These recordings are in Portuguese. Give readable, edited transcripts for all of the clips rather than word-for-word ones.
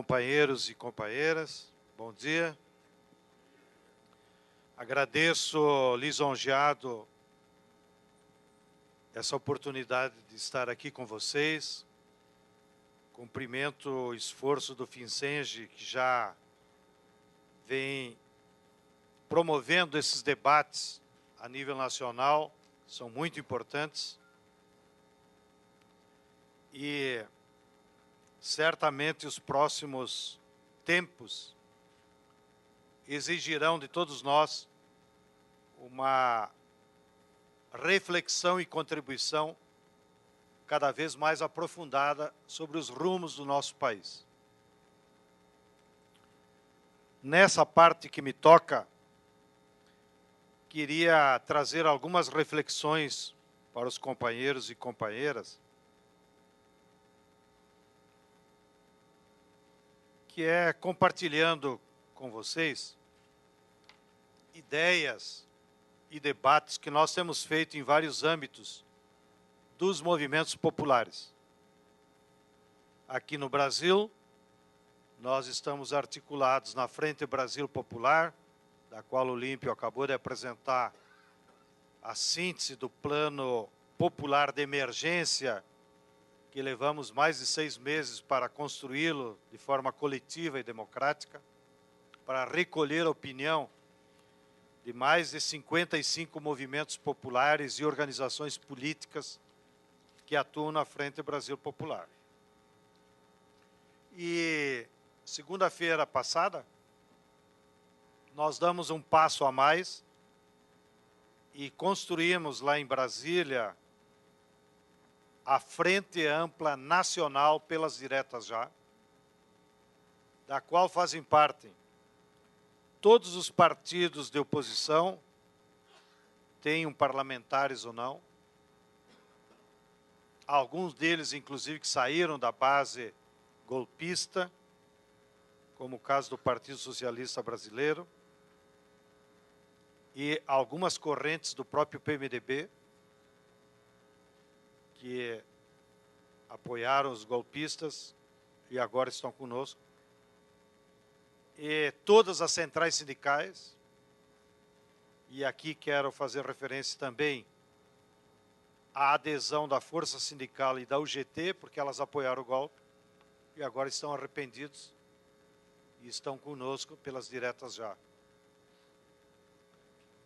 companheiros e companheiras, bom dia. Agradeço, lisonjeado, essa oportunidade de estar aqui com vocês. Cumprimento o esforço do FinCenge, que já vem promovendo esses debates a nível nacional, são muito importantes. E certamente os próximos tempos exigirão de todos nós uma reflexão e contribuição cada vez mais aprofundada sobre os rumos do nosso país. Nessa parte que me toca, queria trazer algumas reflexões para os companheiros e companheiras, que é compartilhando com vocês ideias e debates que nós temos feito em vários âmbitos dos movimentos populares. Aqui no Brasil, nós estamos articulados na Frente Brasil Popular, da qual o Olímpio acabou de apresentar a síntese do Plano Popular de Emergência, que levamos mais de 6 meses para construí-lo de forma coletiva e democrática, para recolher a opinião de mais de 55 movimentos populares e organizações políticas que atuam na Frente Brasil Popular. E segunda-feira passada, nós damos um passo a mais e construímos lá em Brasília a Frente Ampla Nacional pelas Diretas Já, da qual fazem parte todos os partidos de oposição, tenham parlamentares ou não, alguns deles, inclusive, que saíram da base golpista, como o caso do Partido Socialista Brasileiro, e algumas correntes do próprio PMDB, que apoiaram os golpistas e agora estão conosco, e todas as centrais sindicais, e aqui quero fazer referência também à adesão da Força Sindical e da UGT, porque elas apoiaram o golpe, e agora estão arrependidos e estão conosco pelas Diretas Já.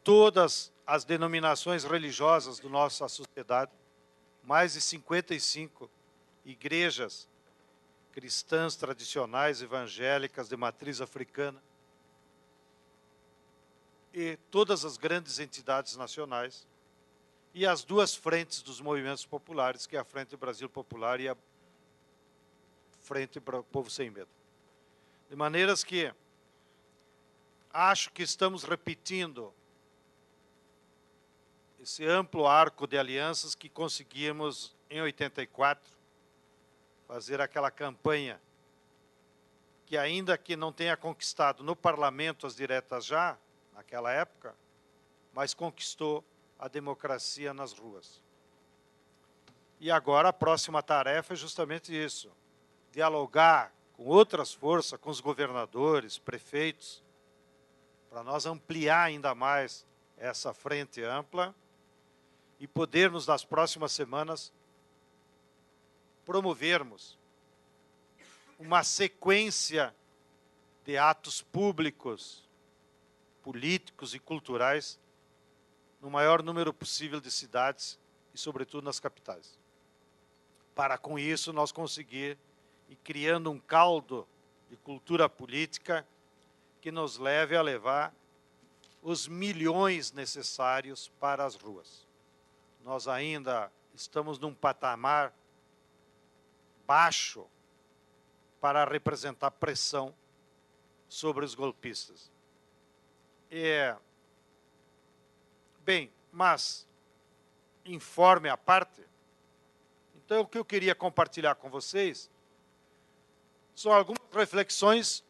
Todas as denominações religiosas da nossa sociedade, mais de 55 igrejas cristãs tradicionais, evangélicas, de matriz africana, e todas as grandes entidades nacionais, e as duas frentes dos movimentos populares, que é a Frente Brasil Popular e a Frente Povo Sem Medo. De maneiras que acho que estamos repetindo esse amplo arco de alianças que conseguimos em 84, fazer aquela campanha que, ainda que não tenha conquistado no parlamento as Diretas Já, naquela época, mas conquistou a democracia nas ruas. E agora a próxima tarefa é justamente isso, dialogar com outras forças, com os governadores, prefeitos, para nós ampliar ainda mais essa frente ampla e podermos, nas próximas semanas, promovermos uma sequência de atos públicos, políticos e culturais no maior número possível de cidades e, sobretudo, nas capitais. Para, com isso, nós conseguir ir criando um caldo de cultura política que nos leve a levar os milhões necessários para as ruas. Nós ainda estamos num patamar baixo para representar pressão sobre os golpistas. Bem, mas, informe à parte, então o que eu queria compartilhar com vocês são algumas reflexões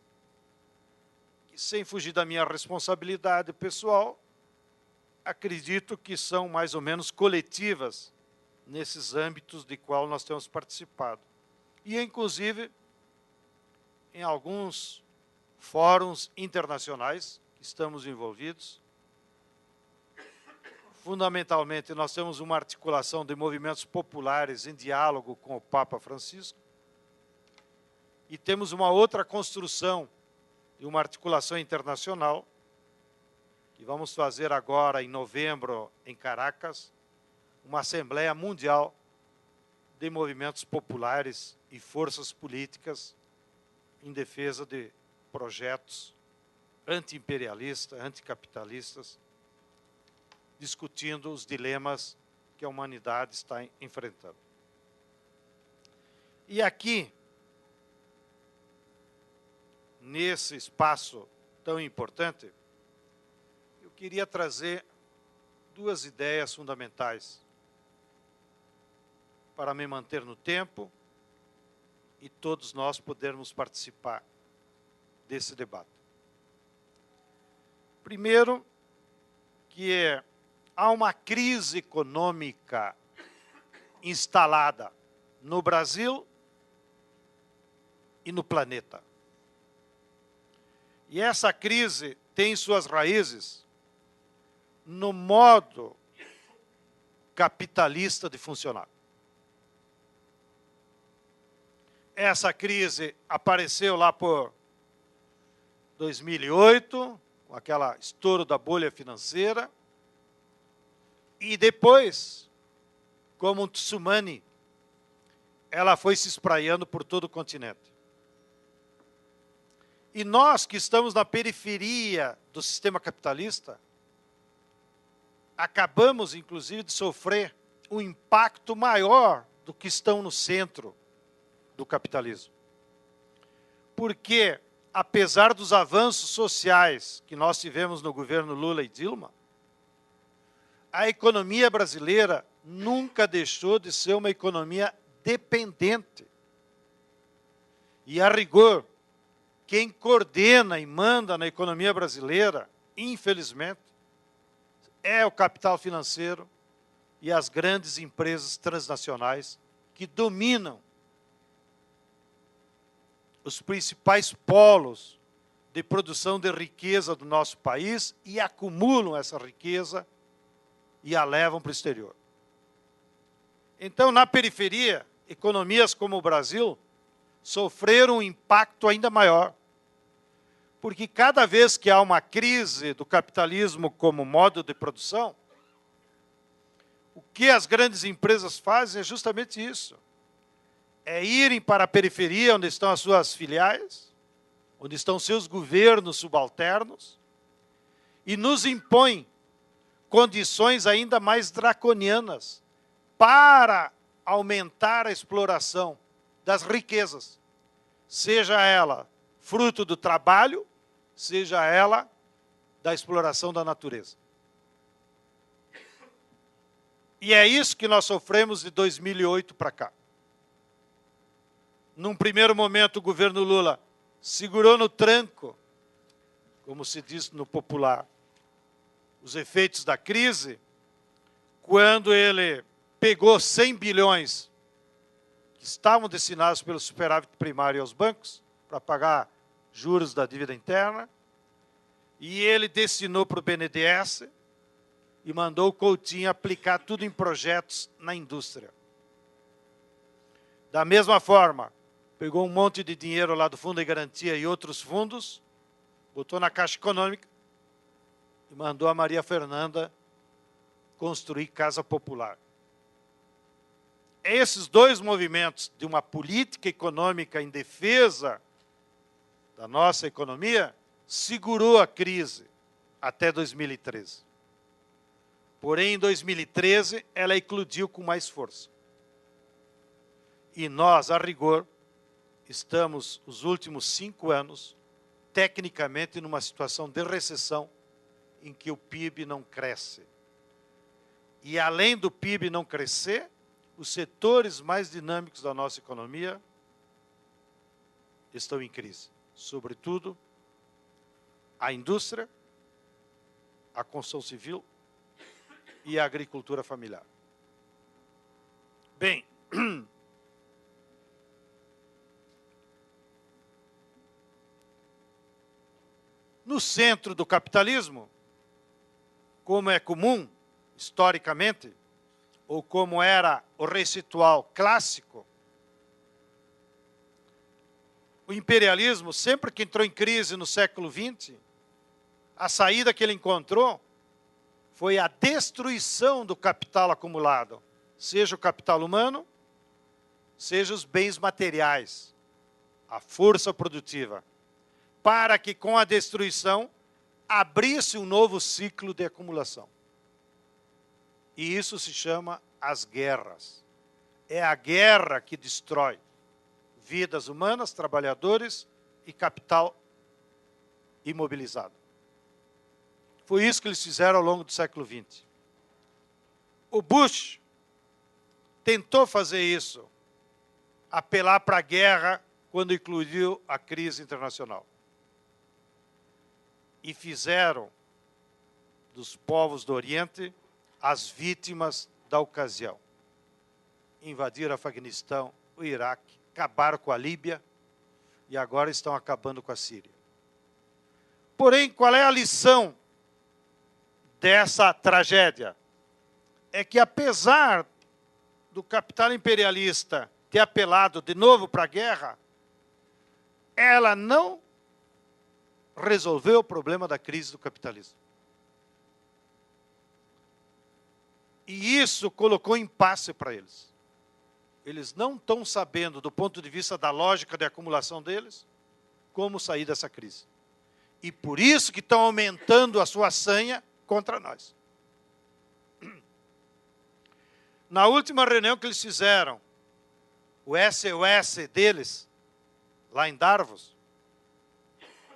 que, sem fugir da minha responsabilidade pessoal, acredito que são mais ou menos coletivas nesses âmbitos de qual nós temos participado. E, inclusive, em alguns fóruns internacionais que estamos envolvidos. Fundamentalmente, nós temos uma articulação de movimentos populares em diálogo com o Papa Francisco. E temos uma outra construção de uma articulação internacional, que vamos fazer agora, em novembro, em Caracas, uma Assembleia Mundial de Movimentos Populares e Forças Políticas em defesa de projetos anti-imperialistas, anticapitalistas, discutindo os dilemas que a humanidade está enfrentando. E aqui, nesse espaço tão importante, eu queria trazer duas ideias fundamentais para me manter no tempo e todos nós podermos participar desse debate. Primeiro, que há uma crise econômica instalada no Brasil e no planeta. E essa crise tem suas raízes no modo capitalista de funcionar. Essa crise apareceu lá por 2008, com aquele estouro da bolha financeira, e depois, como um tsunami, ela foi se espraiando por todo o continente. E nós que estamos na periferia do sistema capitalista, acabamos, inclusive, de sofrer um impacto maior do que estão no centro do capitalismo. Porque, apesar dos avanços sociais que nós tivemos no governo Lula e Dilma, a economia brasileira nunca deixou de ser uma economia dependente. E, a rigor, quem coordena e manda na economia brasileira, infelizmente, é o capital financeiro e as grandes empresas transnacionais que dominam os principais polos de produção de riqueza do nosso país e acumulam essa riqueza e a levam para o exterior. Então, na periferia, economias como o Brasil sofreram um impacto ainda maior, porque cada vez que há uma crise do capitalismo como modo de produção, o que as grandes empresas fazem é justamente isso. É irem para a periferia, onde estão as suas filiais, onde estão seus governos subalternos, e nos impõem condições ainda mais draconianas para aumentar a exploração das riquezas, seja ela fruto do trabalho, seja ela da exploração da natureza. E é isso que nós sofremos de 2008 para cá. Num primeiro momento, o governo Lula segurou no tranco, como se diz no popular, os efeitos da crise, quando ele pegou 100 bilhões que estavam destinados pelo superávit primário aos bancos para pagar juros da dívida interna, e ele destinou para o BNDES e mandou o Coutinho aplicar tudo em projetos na indústria. Da mesma forma, pegou um monte de dinheiro lá do Fundo de Garantia e outros fundos, botou na Caixa Econômica e mandou a Maria Fernanda construir Casa Popular. Esses dois movimentos de uma política econômica em defesa da nossa economia segurou a crise até 2013. Porém, em 2013, ela eclodiu com mais força. E nós, a rigor, estamos, os últimos 5 anos, tecnicamente, numa situação de recessão em que o PIB não cresce. E, além do PIB não crescer, os setores mais dinâmicos da nossa economia estão em crise. Sobretudo, a indústria, a construção civil e a agricultura familiar. Bem, no centro do capitalismo, como é comum, historicamente, ou como era o receitual clássico, o imperialismo, sempre que entrou em crise no século XX, a saída que ele encontrou foi a destruição do capital acumulado, seja o capital humano, seja os bens materiais, a força produtiva, para que com a destruição abrisse um novo ciclo de acumulação. E isso se chama as guerras. É a guerra que destrói vidas humanas, trabalhadores e capital imobilizado. Foi isso que eles fizeram ao longo do século XX. O Bush tentou fazer isso, apelar para a guerra quando incluiu a crise internacional. E fizeram dos povos do Oriente as vítimas da ocasião. Invadiram o Afeganistão, o Iraque, acabaram com a Líbia e agora estão acabando com a Síria. Porém, qual é a lição dessa tragédia? É que, apesar do capital imperialista ter apelado de novo para a guerra, ela não resolveu o problema da crise do capitalismo. E isso colocou impasse para eles. Eles não estão sabendo, do ponto de vista da lógica de acumulação deles, como sair dessa crise. E por isso que estão aumentando a sua sanha contra nós. Na última reunião que eles fizeram, o SOS deles, lá em Davos,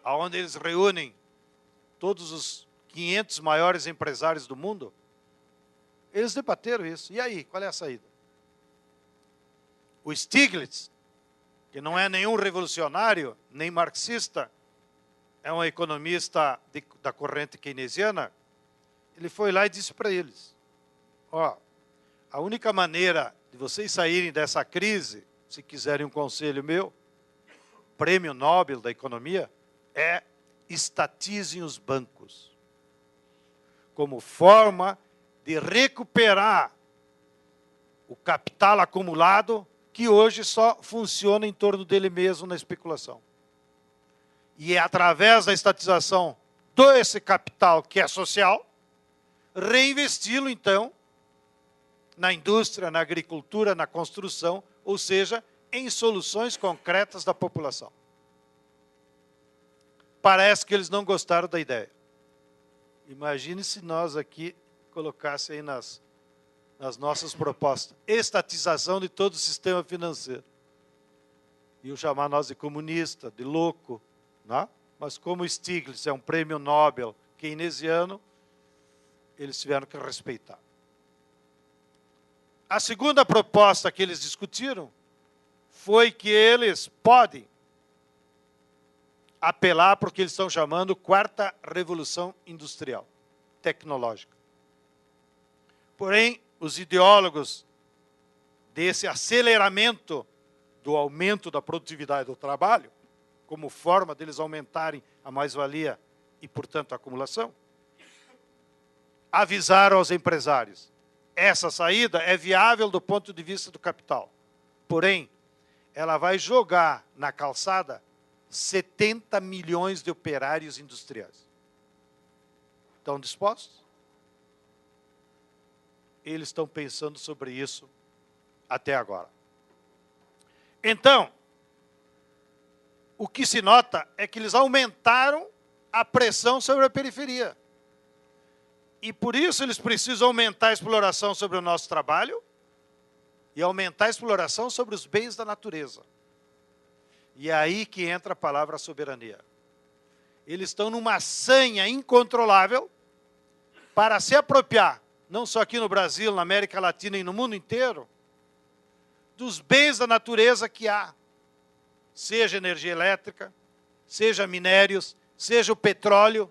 onde eles reúnem todos os 500 maiores empresários do mundo, eles debateram isso. E aí, qual é a saída? O Stiglitz, que não é nenhum revolucionário, nem marxista, é um economista da corrente keynesiana, ele foi lá e disse para eles, ó, a única maneira de vocês saírem dessa crise, se quiserem um conselho meu, prêmio Nobel da economia, é estatizem os bancos, como forma de recuperar o capital acumulado que hoje só funciona em torno dele mesmo na especulação. E é através da estatização desse capital que é social, reinvesti-lo, então, na indústria, na agricultura, na construção, ou seja, em soluções concretas da população. Parece que eles não gostaram da ideia. Imagine se nós aqui colocassem aí nas nossas propostas estatização de todo o sistema financeiro. Iam chamar nós de comunista, de louco, né? Mas como Stiglitz é um prêmio Nobel keynesiano, eles tiveram que respeitar. A segunda proposta que eles discutiram foi que eles podem apelar para o que eles estão chamando quarta revolução industrial, tecnológica. Porém, os ideólogos desse aceleramento do aumento da produtividade do trabalho, como forma deles aumentarem a mais-valia e, portanto, a acumulação, avisaram aos empresários, essa saída é viável do ponto de vista do capital, porém, ela vai jogar na calçada 70 milhões de operários industriais. Estão dispostos? Eles estão pensando sobre isso até agora. Então, o que se nota é que eles aumentaram a pressão sobre a periferia. E por isso eles precisam aumentar a exploração sobre o nosso trabalho e aumentar a exploração sobre os bens da natureza. E é aí que entra a palavra soberania. Eles estão numa sanha incontrolável para se apropriar, não só aqui no Brasil, na América Latina e no mundo inteiro, dos bens da natureza que há. Seja energia elétrica, seja minérios, seja o petróleo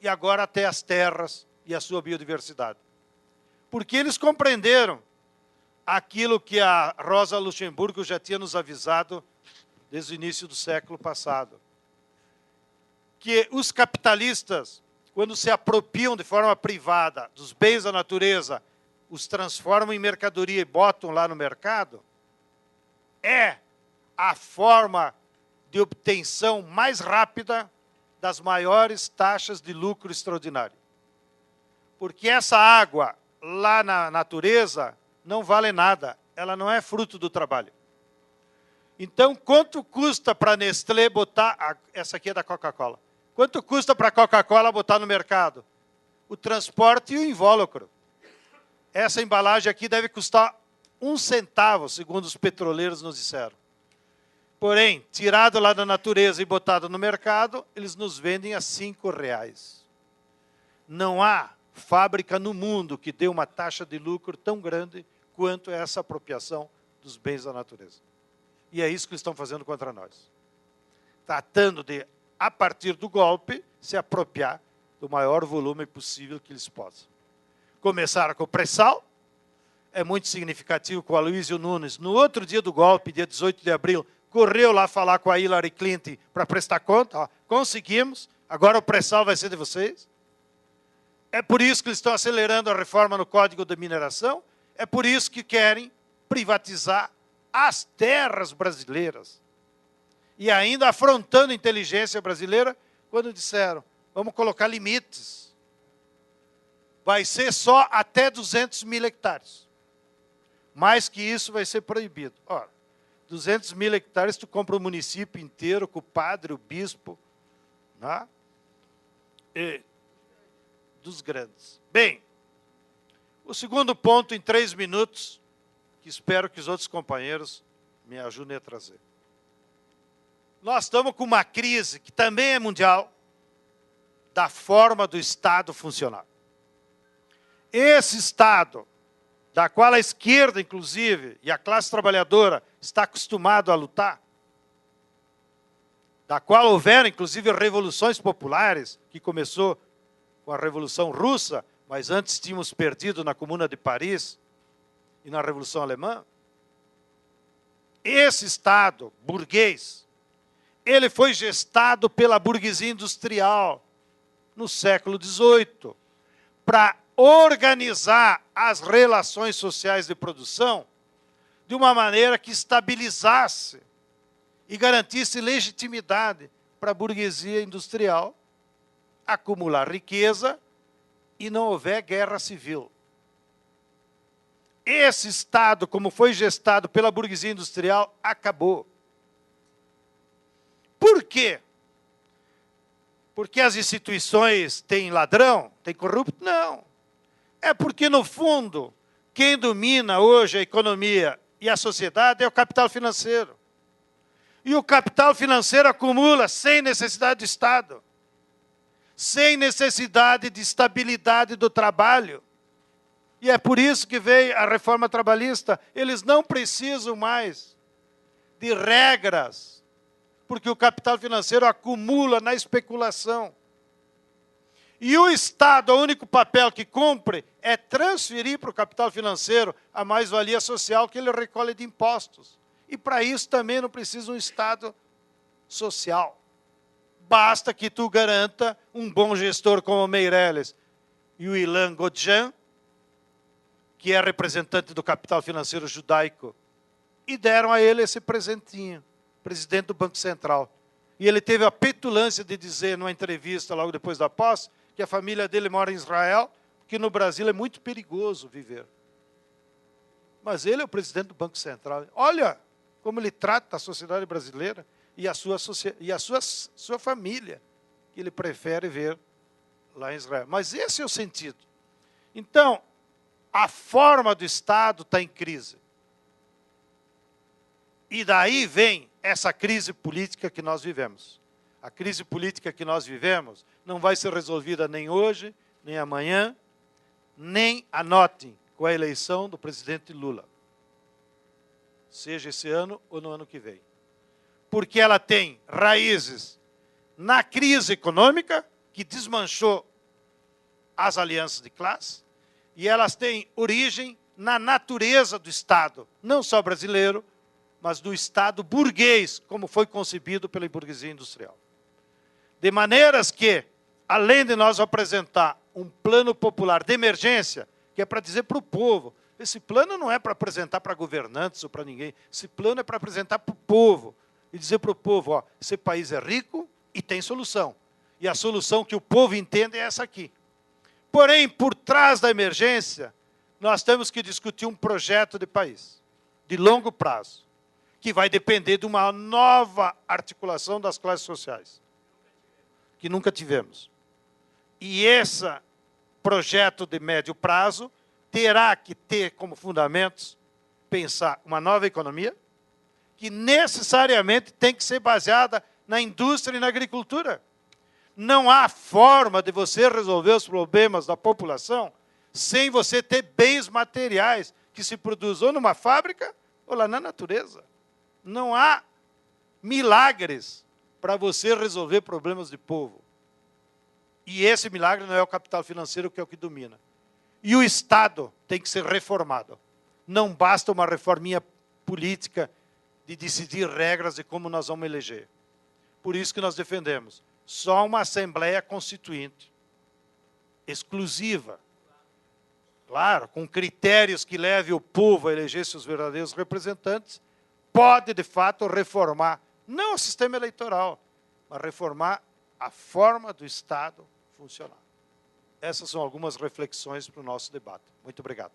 e agora até as terras e a sua biodiversidade. Porque eles compreenderam aquilo que a Rosa Luxemburgo já tinha nos avisado desde o início do século passado. que os capitalistas, quando se apropriam de forma privada dos bens da natureza, os transformam em mercadoria e botam lá no mercado, é a forma de obtenção mais rápida das maiores taxas de lucro extraordinário. Porque essa água lá na natureza não vale nada, ela não é fruto do trabalho. Então, quanto custa para a Nestlé botar... Essa aqui é da Coca-Cola. Quanto custa para a Coca-Cola botar no mercado? O transporte e o invólucro. Essa embalagem aqui deve custar 1 centavo, segundo os petroleiros nos disseram. Porém, tirado lá da natureza e botado no mercado, eles nos vendem a R$5. Não há fábrica no mundo que dê uma taxa de lucro tão grande quanto essa apropriação dos bens da natureza. E é isso que eles estão fazendo contra nós. Tratando de, a partir do golpe, se apropriar do maior volume possível que eles possam. Começaram com o pré-sal. É muito significativo que o Aloysio Nunes, no outro dia do golpe, dia 18 de abril, correu lá falar com a Hillary Clinton para prestar conta. Ó, conseguimos, agora o pré-sal vai ser de vocês. É por isso que eles estão acelerando a reforma no Código da Mineração. É por isso que querem privatizar as terras brasileiras. E ainda afrontando a inteligência brasileira, quando disseram, vamos colocar limites. Vai ser só até 200 mil hectares. Mais que isso vai ser proibido. Ora, 200 mil hectares, tu compra o município inteiro, com o padre, o bispo, né? E dos grandes. Bem, o segundo ponto, em 3 minutos, que espero que os outros companheiros me ajudem a trazer. Nós estamos com uma crise, que também é mundial, da forma do Estado funcionar. Esse Estado, da qual a esquerda, inclusive, e a classe trabalhadora está acostumado a lutar, da qual houveram, inclusive, revoluções populares, que começou com a Revolução Russa, mas antes tínhamos perdido na Comuna de Paris e na Revolução Alemã. Esse Estado burguês, ele foi gestado pela burguesia industrial no século XVIII para organizar as relações sociais de produção de uma maneira que estabilizasse e garantisse legitimidade para a burguesia industrial acumular riqueza e não houver guerra civil. Esse Estado, como foi gestado pela burguesia industrial, acabou. Por quê? Porque as instituições têm ladrão, têm corrupto? Não. É porque, no fundo, quem domina hoje a economia e a sociedade é o capital financeiro. E o capital financeiro acumula sem necessidade do Estado, sem necessidade de estabilidade do trabalho. E é por isso que veio a reforma trabalhista. Eles não precisam mais de regras, porque o capital financeiro acumula na especulação. E o Estado, o único papel que cumpre é transferir para o capital financeiro a mais-valia social que ele recolhe de impostos. E para isso também não precisa um Estado social. Basta que tu garanta um bom gestor como o Meirelles e o Ilan Godjan, que é representante do capital financeiro judaico, e deram a ele esse presentinho, presidente do Banco Central. E ele teve a petulância de dizer, numa entrevista logo depois da posse, que a família dele mora em Israel, porque no Brasil é muito perigoso viver. Mas ele é o presidente do Banco Central. Olha como ele trata a sociedade brasileira e a sua família, que ele prefere ver lá em Israel. Mas esse é o sentido. Então, a forma do Estado está em crise. E daí vem essa crise política que nós vivemos. A crise política que nós vivemos não vai ser resolvida nem hoje, nem amanhã, nem, anotem, com a eleição do presidente Lula. Seja esse ano ou no ano que vem. Porque ela tem raízes na crise econômica, que desmanchou as alianças de classe, e elas têm origem na natureza do Estado, não só brasileiro, mas do Estado burguês, como foi concebido pela burguesia industrial. De maneiras que, além de nós apresentar um plano popular de emergência, que é para dizer para o povo, esse plano não é para apresentar para governantes ou para ninguém, esse plano é para apresentar para o povo, e dizer para o povo, ó, esse país é rico e tem solução. E a solução que o povo entende é essa aqui. Porém, por trás da emergência, nós temos que discutir um projeto de país, de longo prazo, que vai depender de uma nova articulação das classes sociais, que nunca tivemos. E esse projeto de médio prazo terá que ter como fundamentos pensar uma nova economia, que necessariamente tem que ser baseada na indústria e na agricultura. Não há forma de você resolver os problemas da população sem você ter bens materiais que se produzem ou numa fábrica ou lá na natureza. Não há milagres para você resolver problemas de povo. E esse milagre não é o capital financeiro que é o que domina. E o Estado tem que ser reformado. Não basta uma reforminha política de decidir regras de como nós vamos eleger. Por isso que nós defendemos só uma Assembleia Constituinte, exclusiva, claro, com critérios que levem o povo a eleger seus verdadeiros representantes, pode, de fato, reformar, não o sistema eleitoral, mas reformar a forma do Estado funcionar. Essas são algumas reflexões para o nosso debate. Muito obrigado.